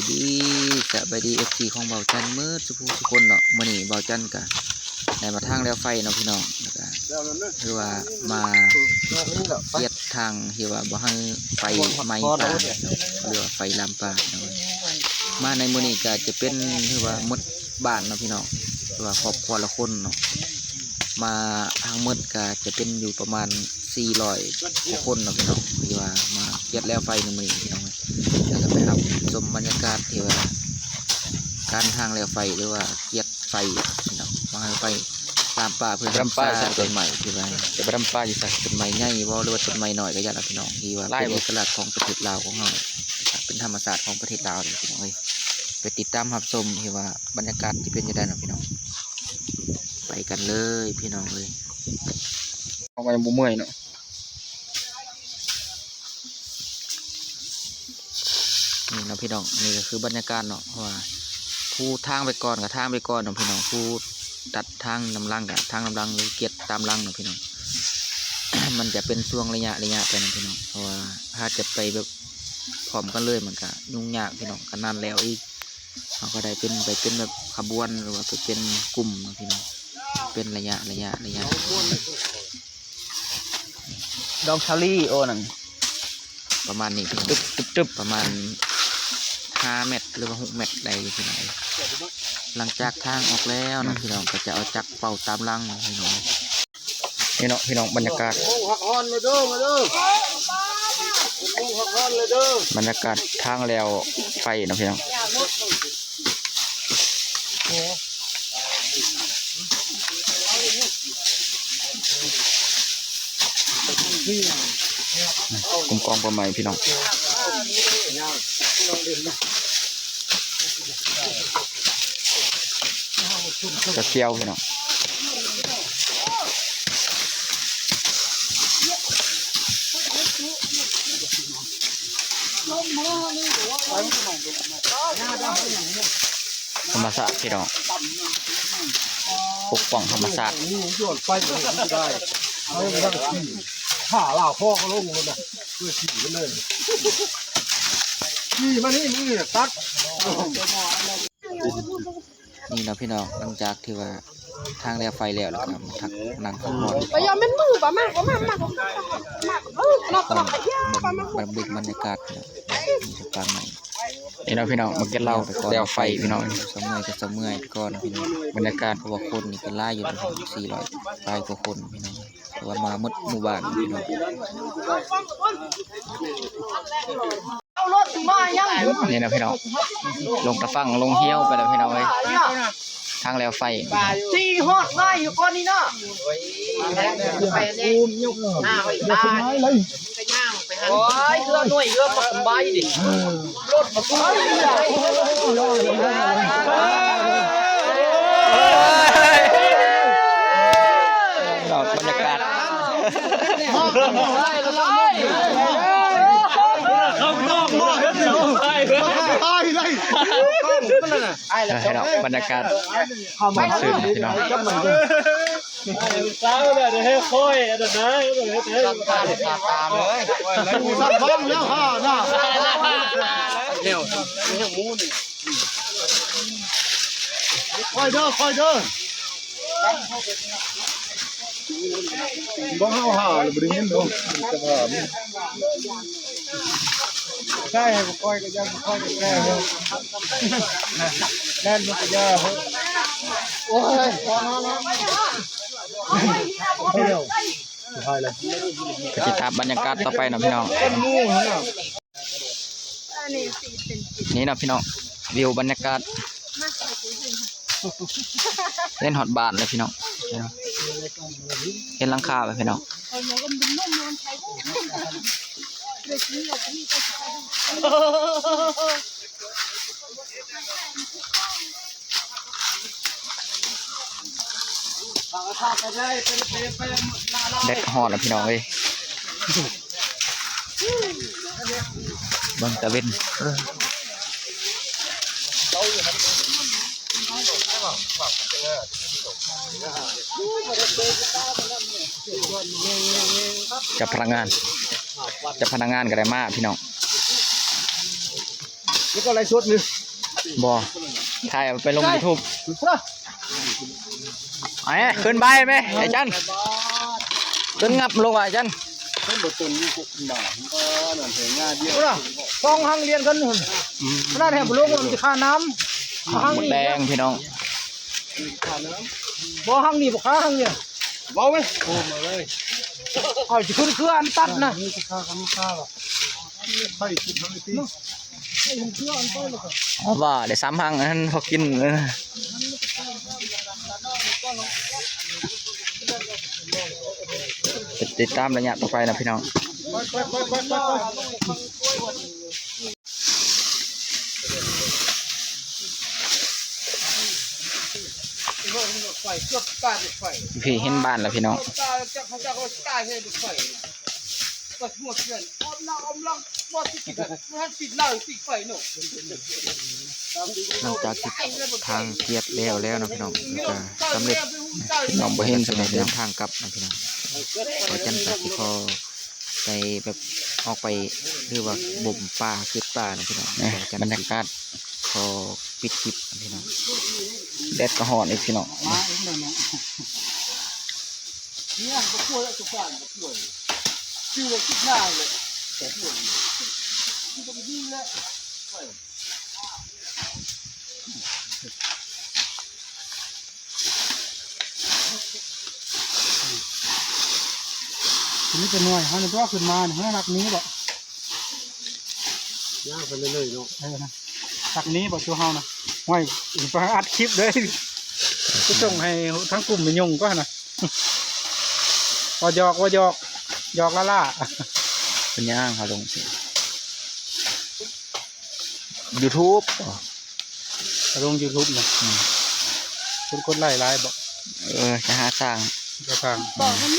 ดีเอฟซีของเบาจันเมื่อทุกคนเนาะมื้อนี้เบาจันกะได้มาทางแล้วไฟเนาะพี่น้องแล้วก็คือว่ามาเกียดทางที่ว่าบ่ให้ไฟไหม้ป่าหรือว่าไฟลามป่าเนาะมาในมื้อนี้ก็จะเป็นคือว่าหมดบ้านเนาะพี่น้องคือว่าครอบครัวละคนเนาะมาทางหมดก็จะเป็นอยู่ประมาณ400กว่าคนเนาะพี่น้องที่ว่ามาเกียดแล้วไฟในมื้อนี้พี่น้องแล้วก็ไปรับชมบรรยากาศที่ว่าการทางแล้วไฟหรือว่าเกียดไฟพี่น้องมาให้ไฟตามป่าเพื่อทำป่าต้นใหม่ที่ว่าจะไปทำป่าอยู่สักต้นใหม่ใหญ่บ่หรือว่าต้นใหม่น้อยก็อย่าละพี่น้องที่ว่าเป็นเอกลักษณ์ของประเทศลาวของเราเป็นธรรมศาสตร์ของประเทศลาวเลยพี่น้องเอ้ยไปติดตามรับชมที่ว่าบรรยากาศที่เป็นจะได้เนาะพี่น้องไปกันเลยพี่น้องเลยเอาไปบุ้มเมื่อยเนาะนี่เนาะพี่น้องนี่ก็คือบรรยากาศเนาะว่าผู้ทางไปก่อนกับทางไปก่อนเนาะพี่น้องผู้ตัดทางนำลังกับทางนำลังหรือเกียรตามลังเนาะพี่น้อง มันจะเป็นช่วงระยะไปนะพี่น้องเพราะว่าถ้าจะไปแบบพร้อมกันเลยมันก็ยุ่งยากพี่น้องกันนานแล้วอีกเราก็ได้เป็นไปเป็นแบบขบวนหรือว่าไปเป็นกลุ่มเนาะพี่น้องเป็นระยะดองชาลี่โอ้นั่นประมาณนี้ตึบประมาณ5 เมตรหรือว่า6 เมตรได้พี่น้องหลังจากทางออกแล้วนะพี่น้องก็จะเอาจักรเป่าตามลังพี่น้องนี่เนาะพี่น้องบรรยากาศบรรยากาศทางแล้วไฟนะพี่น้องกลุ่มกองประมาณพี่น้องจะเที่ยวพี่น้องธรรมศาสตร์พี่น้องปกป้องธรรมศาสตร์ข้าล่าพ่อเขาลงเลยนะเพื่อขี่กันเลยขี่มานี่มึงเนี่ยตัดนี่นะพี่น้องหลังจากที่ว่าทางแล้วไฟแล้วแล้วครับทักนั่งพักผ่อนไปยอมเป็นมือป่ะมากนอกตลอดบึกบรรยากาศมีสปาใหม่นี่นะพี่น้องมาเก็ตเหล้าแล้วไฟพี่น้องสมัยก็สมัยก่อนพี่น้องบรรยากาศเพราะว่าคนนี่ก็ล่าอยู่400 กว่าคนพี่น้องแต่ว่ามาหมดหมู่บ้านพี่น้องนี่นะพี่น้องลงตะฟังลงเหี้ยวไปแล้วพี่น้องเลยทางแล้วไฟจีฮอดไล่อยู่ก้อนนี้เนาะไปเลยหน้าไปตาเลยไปย่างไปหันโอ้ยเรือหน่วยเรือมาสบายดิรถมาสู้บรรยากาศให้เราบรรยากาศมันซื่นพี่น้องสาวเลยเดี๋ยวให้ค่อยเดี๋ยวนะเดี๋ยวให้ตามเลยสั่งบ้างแล้วฮ่าน่าเดี๋ยวนี่ยังมูนี่ค่อยเด้อบ้องเฮาฮ่าหรือบริเวณดูจะว่าใช่ให้ค่อยก็ยังค่อยก็แก่แน่นมันก็ยากโอ้ยก็ติดตามบรรยากาศต่อไปนะพี่น้องนี่นะพี่น้องวิวบรรยากาศเล่นฮอตบาทเลยพี่น้องเห็นหลังคาไปพี่น้องเด็ดฮอตนะพี่น้องเลยบังตะเวนจะพนักงานก็ได้มากพี่น้อง แล้วก็ไรสดนึง บ่ถ่ายเอาไปลง YouTube ไอ้ขึ้นใบไหมไอ้จันขึ้นงับลงอ่ะจัน ให้บทตนนี่6 บาทก็นั่นเห็นง่ายเดียว กองห้างเรียนกันน่าแถบลงมันจะค่าน้ำห้าง หมด นี่ แดงพี่น้อง บ่ห้างนี่บ่ค่าห้างเนี่ย เบาไหมโอ้มาเลย เอาจะขึ้นเครื่องอันตัดนะ ไปกินทำไมตี ว่าได้3หังอันนั้นพอกินติดตามระยะต่อไปนะพี่น้องพี่เห็นบ้านแล้วพี่น้องหลังจากที่ทางเกียดแล้วนะพี่น้องก็สำเร็จพี่น้องบ่เห็นสำเร็จเดินทางกลับนะพี่น้องพอจันทร์ที่พอไปแบบออกไปหรือว่าบ่มป่าขึ้นป่านะพี่น้องบรรยากาศพอปิดคลิปนะพี่น้องแดดก็ร้อนอีกพี่น้องทีนี้เป็นหน่วยเขาเนี่ยตัวขึ้นมาเนี่ยให้รักนี้บ่ ย่างไปเรื่อยๆเนาะ รักนี้บ่ตัวเฮานะห้อยไปอัดคลิปเลยจะส่งให้ทั้งกลุ่มเป็นยงก็นะว่าหยอกล่า เป็นย่างเขาลง YouTube ลง YouTube นะคนไล่บ่ จะหาสร้าง จะฟัง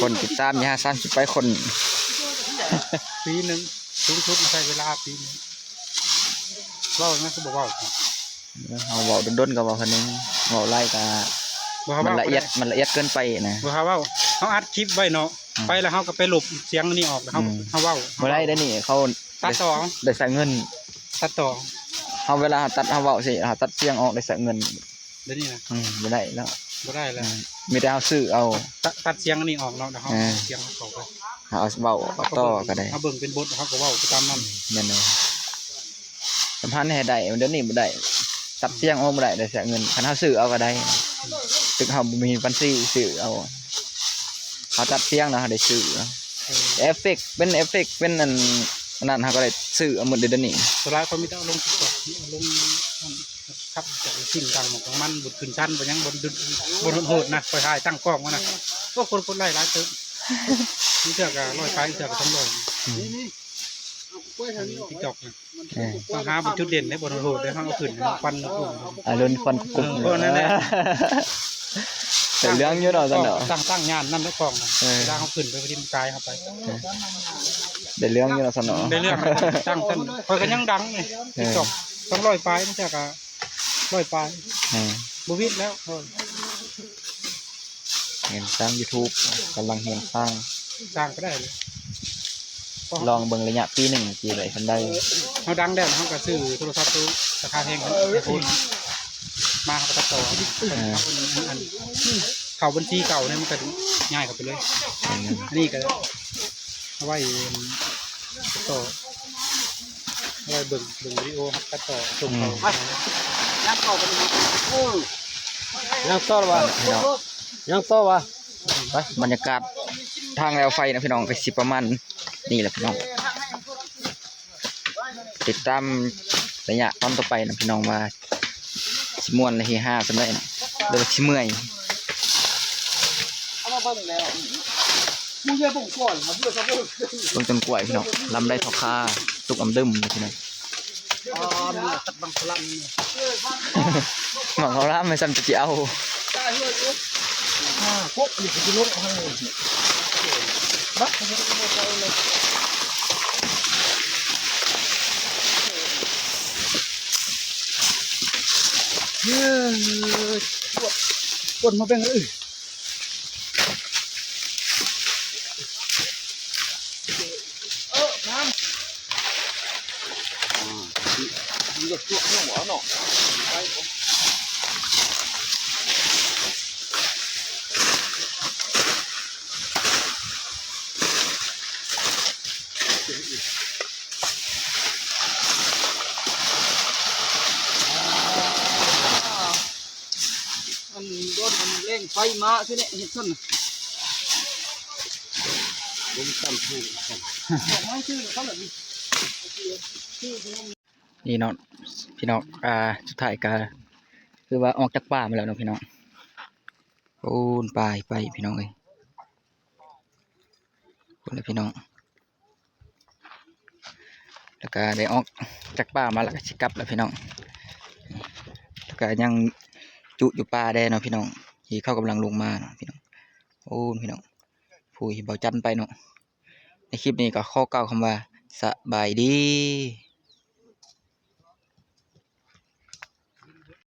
คนติดตามจะหาสร้างไปคน ปีนึงสูงสุดใช้เวลาปีนึงเว้านะก็บอกว่า เขาบอกด้นๆกับบอกคนนึงบอกไล่กับมันละเอียดเกินไปนะ บ่ฮาเว้าเขาอัดคลิปไว้เนาะไปแล้วเขาก็ไปหลบเสียงนี่ออกแล้วเขาเว้า บ่ได้ได้นี่เขา ตัดต่อ ได้ใส่เงิน ตัดต่อ เขาเวลาตัดเขาเว้าสิเขาตัดเสียงออกได้ใส่เงิน เดี๋ยวนี้นะ บ่ได้แล้ว บ่ได้แล้ว มีแต่เอาซื้อเอา ตัดเสียงนี่ออกเนาะแล้วเขาเสียงเขาไป เอาเว้าต่อก็ได้ เขาเบิ่งเป็นบทเขาก็เว้าไปตามนั้น แม่นเลยสัมพันธ์ให้ได้เดี๋ยวนี้บ่ได้ตัดเสียงออกบ่ได้ได้ใส่เงินคันเขาซื้อเอาก็ได้ถึงเขาบ่มีบัญชีซื้อเอาเขาตัดเสียงนะเขาได้ซื้อเอฟเฟกต์เป็นเอฟเฟกต์เป็นอันนั้นเขาก็ได้ซื้อเอาหมดเดี๋ยวนี้ สุดท้ายเขามีแต่ลงTikTokลงครับจากสิ่งต่างของมันบทขึ้นชั้นบนยังบนโหดนะไปถ่ายตั้งกล้องมานะก็คนไล่หลายตึกนี่เสือกร้อยไปเสือก200TikTok นะต้องหาเป็นจุดเด่นในบนโหดได้ห้างเอาขึ้นฟันกลุ่ม รุ่นควันกลุ่ม นั่นแหละ แต่เรื่องเยอะหน่อยจังเนาะ ตั้งงานนั่นแล้วกล้องนะเวลาเขาขึ้นไปที่กายเขาไป แต่เรื่องเยอะหน่อยจังเนาะ ได้เรื่องตั้งท่านคอยกันยังดังเลยTikTok 200 ไปนี่จะกะ100 ไปบุวิดแล้ว เห็นสร้าง YouTube กำลังเห็นสร้าง สร้างก็ได้เลย ลองเบิ่งระยะปีหนึ่งปีไหนทันได้ เขาดังได้เขาก็ซื้อโทรศัพท์ตู้ราคาแพงคุณมาเขาก็ตัดต่อเขาบัญชีเก่าเนี่ยมันก็ง่ายเข้าไปเลยนี่ก็เอาไว้ตัดต่อเอาไว้เบิ่งวิดีโอตัดต่อส่งเขายักเข้าไปยังต่อวะยังต่อวะ ไปบรรยากาศทางแนวไฟนะพี่น้องก็สิประมาณนี่แหละพี่น้องติดตามระยะตอนต่อไปนะพี่น้องว่าสิม่วนและเฮฮาสำหรับเดี๋ยวสิเมื่อยต้นกล้วยพี่น้องลำได้ทอคาตุกอำดึมนะพี่น้องหมังเขาล่าไม่ซ้ำจะเอาพวกนี่คือรถให้บักปนมาเป็นเลย มันโดนมันเร่งไฟมาที่นี่เห็นส้นนี่เนาะพี่น้องสุดท้ายก็คือว่าออกจากป่ามาแล้วเนาะพี่น้องโอ้นไปพี่น้องเอ้ยคนเลยพี่น้องแล้วก็ได้ออกจากป่ามาแล้วก็สิกลับแล้วพี่น้องแล้วก็ยังจุอยู่ป่าได้เนาะพี่น้องที่เข้ากำลังลงมาเนาะพี่น้องโอ้นพี่น้องผู้เบาจันไปเนาะในคลิปนี้ก็ข้อเก่าคำว่าสบายดี